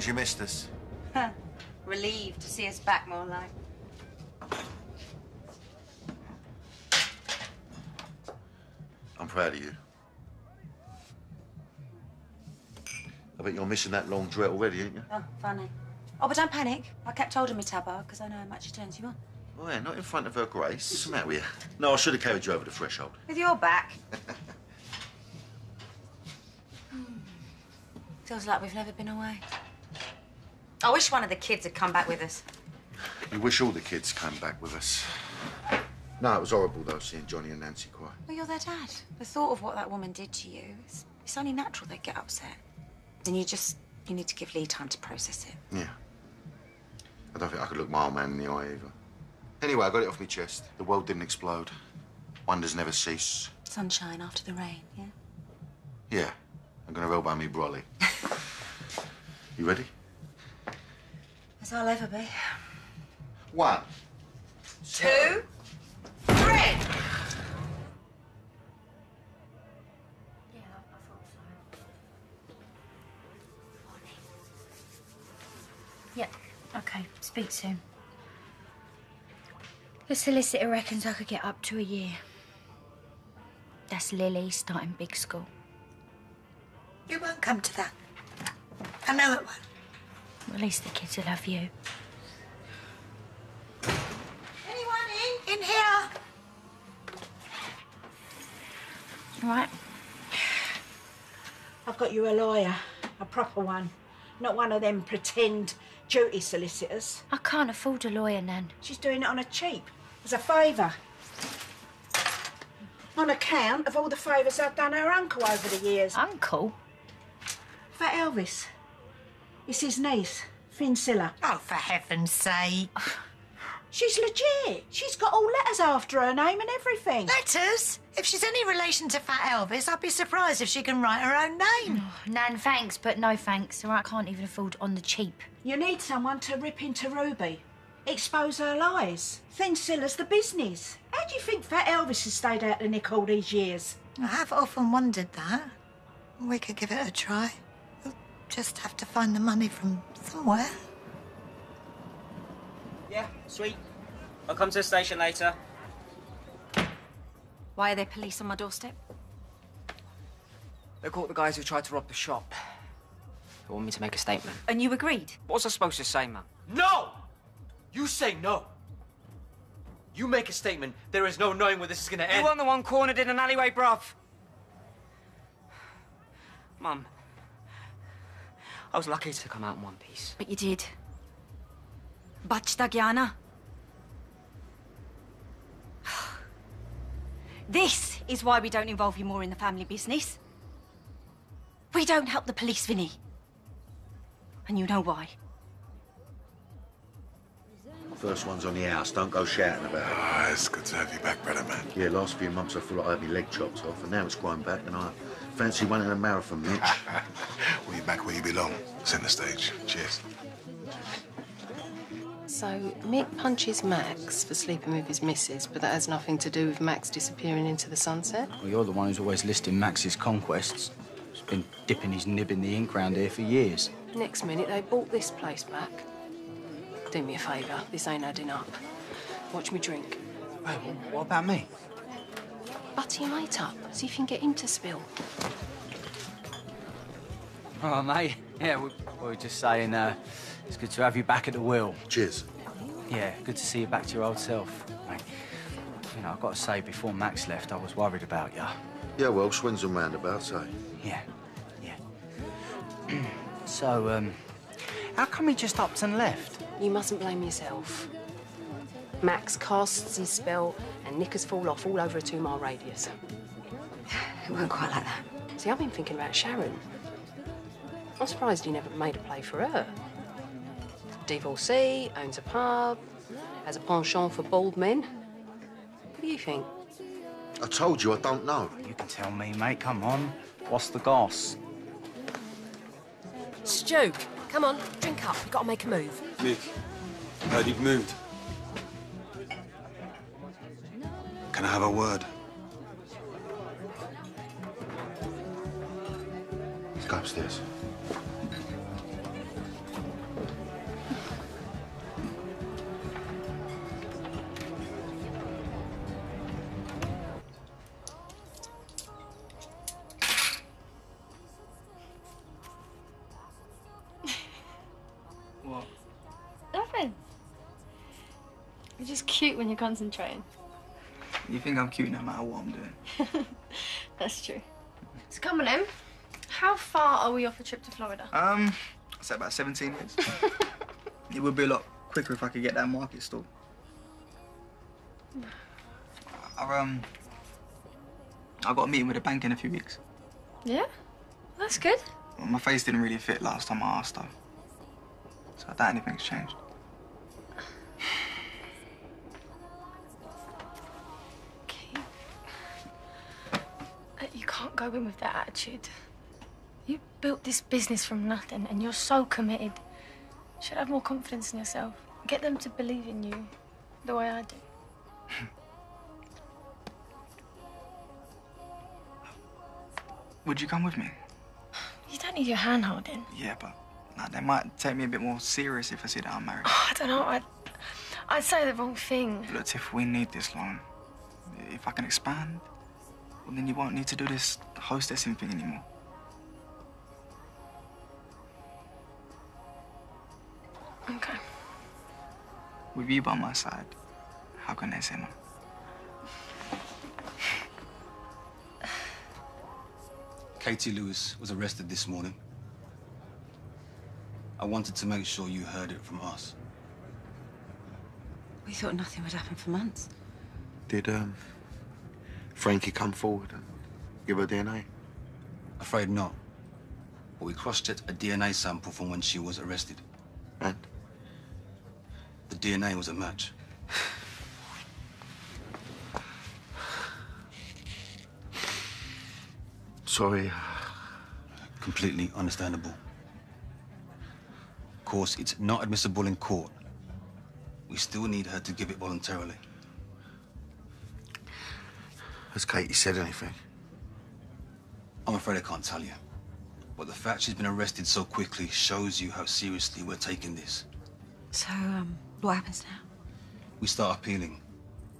you missed us. Relieved to see us back, more like. I'm proud of you. I bet you're missing that long duet already, ain't you? Oh, funny. Oh, but don't panic. I kept hold of me tabard because I know how much it turns you on. Oh, yeah, not in front of her Grace. What's the matter with you? No, I should have carried you over the threshold. With your back. Feels like we've never been away. I wish one of the kids had come back with us. You wish all the kids came back with us. No, it was horrible, though, seeing Johnny and Nancy cry. Well, you're their dad. The thought of what that woman did to you, it's only natural they'd get upset. And you need to give Lee time to process it. Yeah. I don't think I could look my old man in the eye, either. Anyway, I got it off my chest. The world didn't explode. Wonders never cease. Sunshine after the rain, yeah? Yeah. I'm gonna roll by me brolly. You ready? As I'll ever be. 1, 2, 3! Yeah, OK. Speak soon. The solicitor reckons I could get up to a year. That's Lily starting big school. It won't come to that. I know it won't. Well, at least the kids will have you. Anyone in? In here. All right. I've got you a lawyer, a proper one. Not one of them pretend duty solicitors. I can't afford a lawyer, Nan. She's doing it on a cheap, as a favour. On account of all the favours I've done her uncle over the years. Uncle? Fat Elvis. It's his niece, Finn Siller. Oh, for heaven's sake. She's legit. She's got all letters after her name and everything. Letters? If she's any relation to Fat Elvis, I'd be surprised if she can write her own name. Oh, Nan, thanks, but no thanks. All right, I can't even afford on the cheap. You need someone to rip into Ruby. Expose her lies. Finn Siller's the business. How do you think Fat Elvis has stayed out the nick all these years? I have often wondered that. We could give it a try. We'll just have to find the money from somewhere. Yeah, sweet. I'll come to the station later. Why are there police on my doorstep? They caught the guys who tried to rob the shop. They want me to make a statement. And you agreed? What was I supposed to say, man? No! You say no. You make a statement, there is no knowing where this is gonna end. You weren't the one cornered in an alleyway, bruv. Mum, I was lucky to come out in one piece. But you did. Bachta Gyana. This is why we don't involve you more in the family business. We don't help the police, Vinny. And you know why. First one's on the house. Don't go shouting about it. Ah, it's good to have you back, brother, man. Yeah, last few months I feel like I had my leg chopped off, and now it's grown back, and I fancy running a marathon, Mitch. Well, you're back where you belong. Centre stage. Cheers. So, Mick punches Max for sleeping with his missus, but that has nothing to do with Max disappearing into the sunset? Well, you're the one who's always listing Max's conquests. He's been dipping his nib in the ink round here for years. Next minute, they bought this place back. Do me a favour, this ain't adding up. Watch me drink. Hey, what about me? Butter your mate up, see if you can get him to spill. Oh, mate. Yeah, we were just saying, it's good to have you back at the wheel. Cheers. Yeah, good to see you back to your old self, mate. You know, I've got to say, before Max left, I was worried about you. Yeah, well, swings and roundabouts, eh? Yeah, yeah. So, how come he just upped and left? You mustn't blame yourself. Max casts his spell and knickers fall off all over a 2-mile radius. It weren't quite like that. See, I've been thinking about Sharon. I'm surprised you never made a play for her. Divorcee, owns a pub, has a penchant for bald men. What do you think? I told you I don't know. You can tell me, mate. Come on. What's the goss? Stu, come on, drink up. We've got to make a move. Mick, heard you've moved. Can I have a word? Let's go upstairs. just cute when you're concentrating. You think I'm cute no matter what I'm doing? That's true. So come on, Em. How far are we off a trip to Florida? I'd say about 17 years. It would be a lot quicker if I could get that market stall. I got a meeting with a bank in a few weeks. Yeah? That's good. Well, my face didn't really fit last time I asked her. So I doubt anything's changed. Okay. You can't go in with that attitude. You built this business from nothing and you're so committed. You should have more confidence in yourself. Get them to believe in you the way I do. Would you come with me? You don't need your hand holding. Yeah, but like, they might take me a bit more serious if I see that I'm married. Oh, I don't know. I'd say the wrong thing. Look, Tiff, we need this loan. If I can expand, well, then you won't need to do this hostessing thing anymore. Okay. With you by my side, how can they say no? Katie Lewis was arrested this morning. I wanted to make sure you heard it from us. We thought nothing would happen for months. Did Frankie come forward and give her DNA? Afraid not. But we cross-checked a DNA sample from when she was arrested. And? The DNA was a match. Sorry. Completely understandable. Of course, it's not admissible in court. We still need her to give it voluntarily. Has Katie said anything? I'm afraid I can't tell you. But the fact she's been arrested so quickly shows you how seriously we're taking this. So, what happens now? We start appealing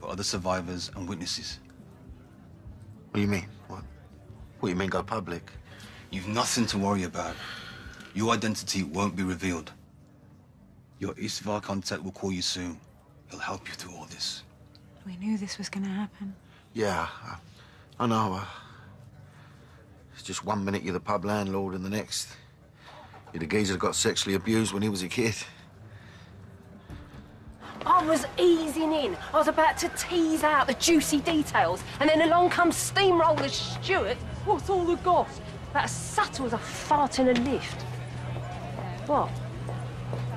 for other survivors and witnesses. What do you mean? What do you mean go public? You've nothing to worry about. Your identity won't be revealed. Your Istvar contact will call you soon. He'll help you through all this. We knew this was going to happen. Yeah, I know. It's just 1 minute you're the pub landlord and the next you're the geezer that got sexually abused when he was a kid. I was easing in. I was about to tease out the juicy details, and then along comes Steamroller Stewart. What's all the goss? About as subtle as a fart in a lift. What?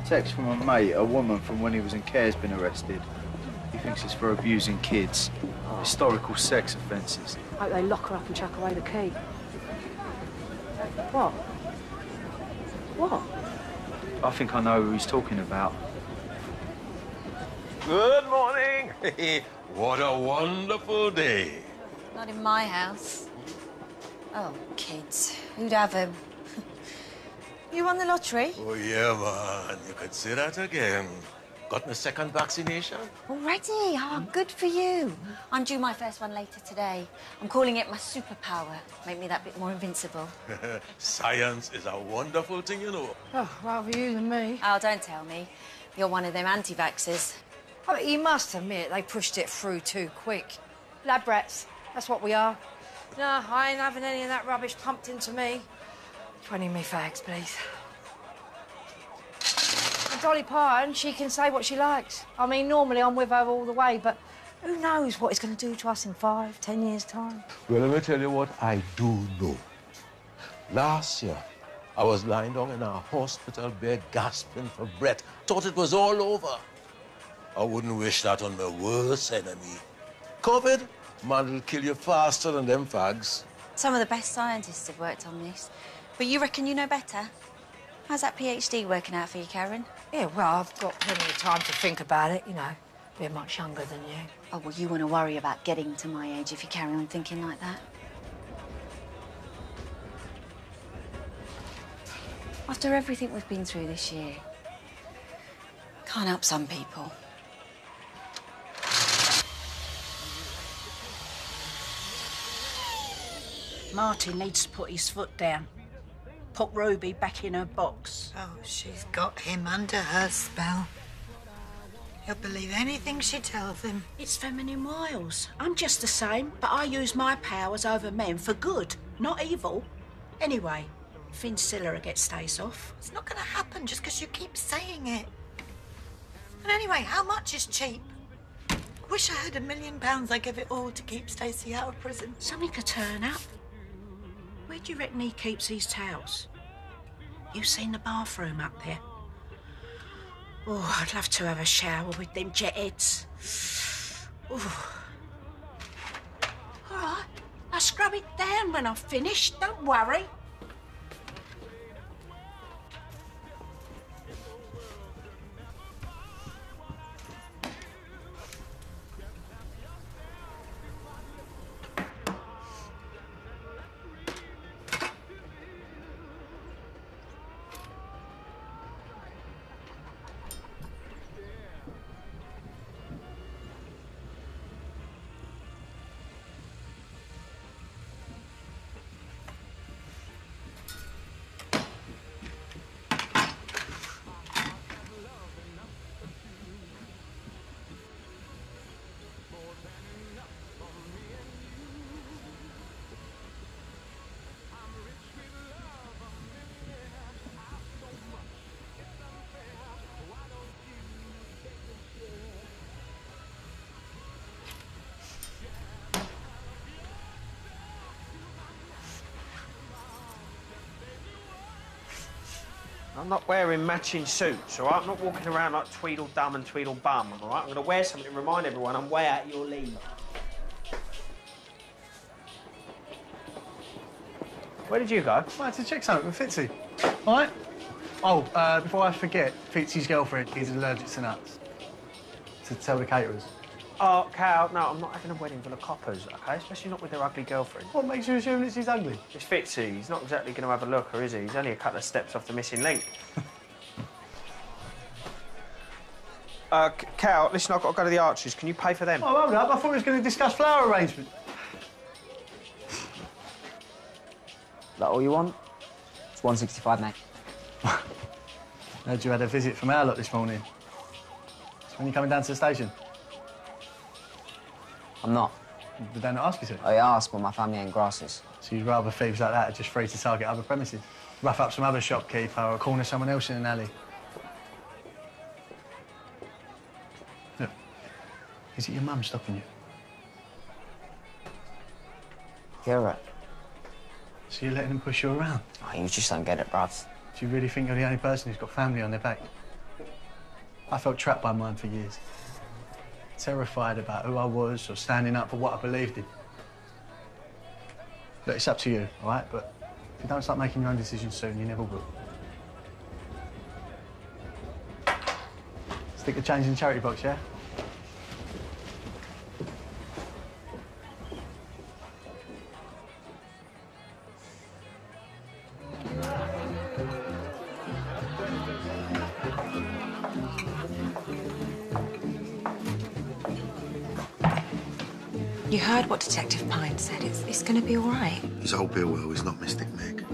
Text from a mate, a woman from when he was in care's been arrested. He thinks it's for abusing kids. Historical sex offences. Hope they lock her up and chuck away the key. What? What? I think I know who he's talking about. Good morning. What a wonderful day. Not in my house. Oh, kids. Who'd have him? You won the lottery? Oh, yeah, man. You could say that again. Got my second vaccination? Already? Oh, good for you. I'm due my first one later today. I'm calling it my superpower. Make me that bit more invincible. Science is a wonderful thing, you know. Oh, rather you than me. Oh, don't tell me. You're one of them anti-vaxxers. Oh, but you must admit they pushed it through too quick. Lab rats, that's what we are. No, I ain't having any of that rubbish pumped into me. 20 me fags, please. And Dolly Parton, she can say what she likes. I mean, normally I'm with her all the way, but who knows what it's going to do to us in 5, 10 years' time. Well, let me tell you what I do know. Last year, I was lying down in a hospital bed gasping for breath. Thought it was all over. I wouldn't wish that on my worst enemy. COVID, man, will kill you faster than them fags. Some of the best scientists have worked on this. But you reckon you know better? How's that PhD working out for you, Karen? Yeah, well, I've got plenty of time to think about it, you know. Being much younger than you. Oh, well, you want to worry about getting to my age if you carry on thinking like that. After everything we've been through this year, can't help some people. Martin needs to put his foot down. Put Ruby back in her box. Oh, she's got him under her spell. He'll believe anything she tells him. It's feminine wiles. I'm just the same, but I use my powers over men for good, not evil. Anyway, Finn Siller gets stays off. It's not going to happen just because you keep saying it. And anyway, how much is cheap? Wish I had £1 million. I'd give it all to keep Stacey out of prison. Something could turn up. Where do you reckon he keeps these towels? You seen the bathroom up there? Oh, I'd love to have a shower with them jet heads. Oh. All right, I'll scrub it down when I've finished. Don't worry. I'm not wearing matching suits, all right? I'm not walking around like Tweedledum and Tweedlebum, all right? I'm going to wear something to remind everyone I'm way out of your league. Where did you go? I had to check something with Fitzy. All right? Oh, before I forget, Fitzy's girlfriend is allergic to nuts. To tell the caterers. Oh, Cal, no, I'm not having a wedding full of coppers, OK? Especially not with their ugly girlfriend. What makes you assume that she's ugly? It's Fitzy. He's not exactly going to have a looker, is he? He's only a couple of steps off the missing link. Cal, listen, I've got to go to the Archers. Can you pay for them? Oh, hold up. I thought we was going to discuss flower arrangement. That all you want? It's 165, mate. Heard you had a visit from our lot this morning. So when you coming down to the station? I'm not. Did they not ask you to? I asked, but my family ain't grasses. So you'd rather thieves like that are just free to target other premises? Rough up some other shopkeeper or corner someone else in an alley? Look, is it your mum stopping you? You're right. So you're letting them push you around? Oh, you just don't get it, bruv. Do you really think you're the only person who's got family on their back? I felt trapped by mine for years. Terrified about who I was or standing up for what I believed in. Look, it's up to you, all right? But if you don't start making your own decisions soon, you never will. Stick the change in the charity box, yeah? You heard what Detective Pine said. It's going to be all right. His whole bill well is not Mystic Meg.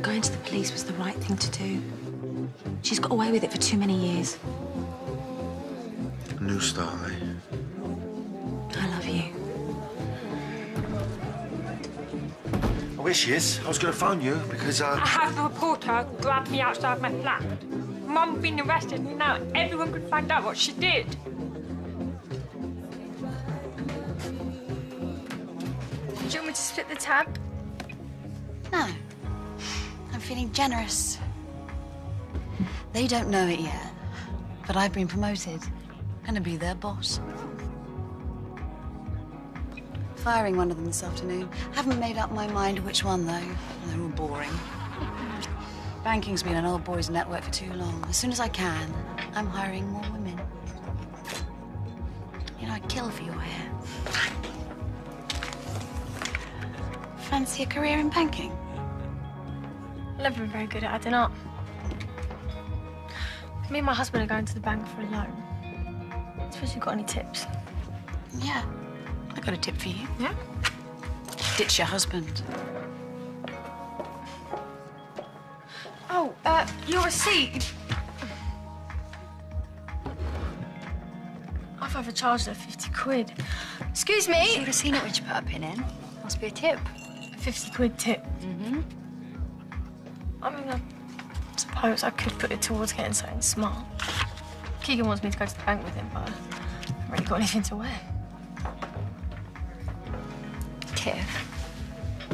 Going to the police was the right thing to do. She's got away with it for too many years. A new start, eh? I love you. Oh, here she is. I was going to phone you because, I have the reporter grabbed me outside my flat. Mum been arrested, and now everyone could find out what she did. Do you want me to split the tab? No. I'm feeling generous. They don't know it yet, but I've been promoted. Gonna be their boss. Firing one of them this afternoon. Haven't made up my mind which one, though. They're all boring. Banking's been an old boys' network for too long. As soon as I can, I'm hiring more women. You know, I'd kill for your hair. Fancy a career in banking? I've never been very good at adding up. Me and my husband are going to the bank for a loan. Suppose you've got any tips? Yeah, I got a tip for you. Yeah? Ditch your husband. Oh, your receipt. I've overcharged her 50 quid. Excuse me? She would have seen it when she put her pin in. Must be a tip. A 50 quid tip? Mm-hmm. I mean, I suppose I could put it towards getting something smart. Keegan wants me to go to the bank with him, but I haven't really got anything to wear. Tiff,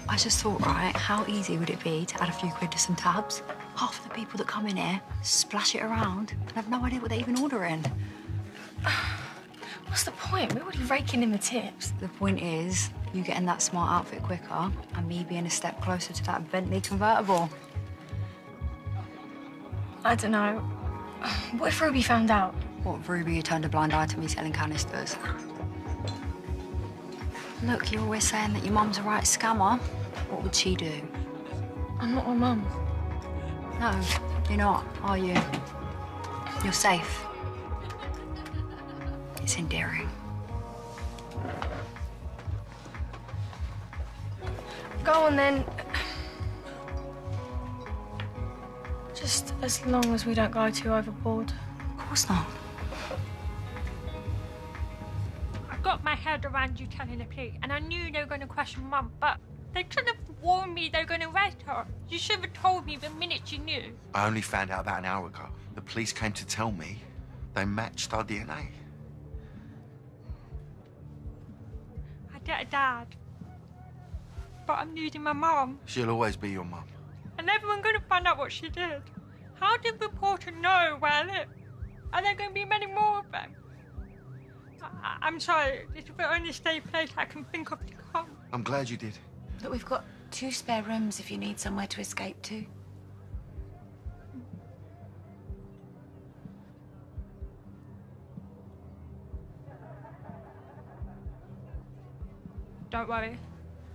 I just thought, right, how easy would it be to add a few quid to some tabs? Half of the people that come in here splash it around and have no idea what they're even ordering. What's the point? We're already raking in the tips. The point is, you getting that smart outfit quicker and me being a step closer to that Bentley convertible. I don't know. What if Ruby found out? What, if Ruby turned a blind eye to me selling canisters? Look, you're always saying that your mum's a right scammer. What would she do? I'm not my mum. No, you're not, are you? You're safe. It's endearing. Go on, then. Just as long as we don't go too overboard. Of course not. I got my head around you telling the police, and I knew they were going to question Mum, but they should have warned me they were going to arrest her. You should have told me the minute you knew. I only found out about an hour ago. The police came to tell me they matched our DNA. I did a dad, but I'm losing my mum, She'll always be your mum. and everyone's going to find out what she did. How did the reporter know where I live? Are there going to be many more of them? I'm sorry, this is the only safe place I can think of to come. I'm glad you did. Look, we've got 2 spare rooms if you need somewhere to escape to. Don't worry.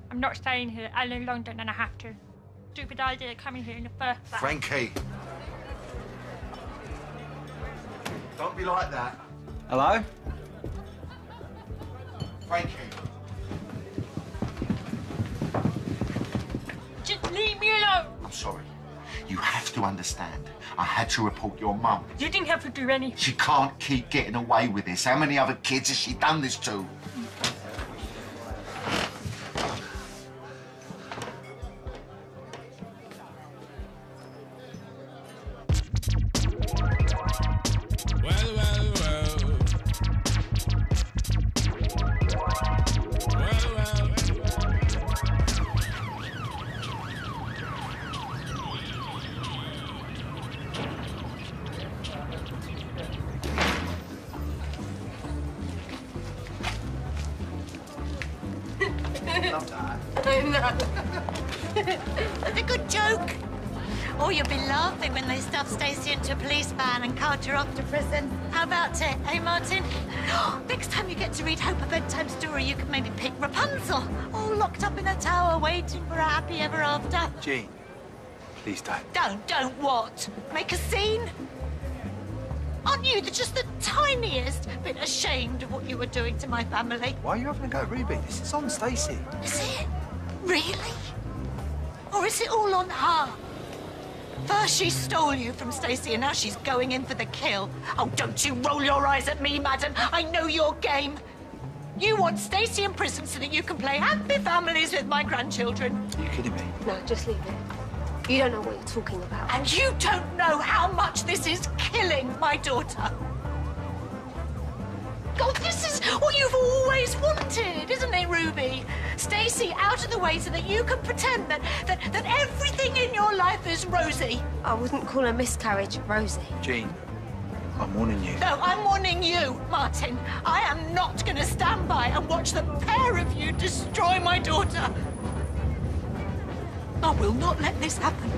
I'm not staying here. I live in London and I have to. Stupid idea coming here in the first place. Frankie! Don't be like that. Hello? Frankie. Just leave me alone. I'm sorry. You have to understand. I had to report your mum. You didn't have to do anything. She can't keep getting away with this. How many other kids has she done this to? A good joke. Or you'll be laughing when they stuff Stacey into a police van and cart her off to prison. How about it, eh, Martin? Next time you get to read Hope a bedtime story, you can maybe pick Rapunzel, all locked up in a tower waiting for a happy ever after. Jean, please don't. Don't what? Make a scene? Aren't you just the tiniest bit ashamed of what you were doing to my family? Why are you having a go at Ruby? This is on Stacey. Is it? Really? Or is it all on her? First she stole you from Stacey and now she's going in for the kill. Oh, don't you roll your eyes at me, madam. I know your game. You want Stacey in prison so that you can play happy families with my grandchildren. Are you kidding me? No, just leave it. You don't know what you're talking about. And you don't know how much this is killing my daughter. God, this is what you've always wanted, isn't it, Ruby? Stacey out of the way so that you can pretend that everything in your life is rosy. I wouldn't call a miscarriage rosy. Jean, I'm warning you. No, I'm warning you, Martin. I am not going to stand by and watch the pair of you destroy my daughter. I will not let this happen.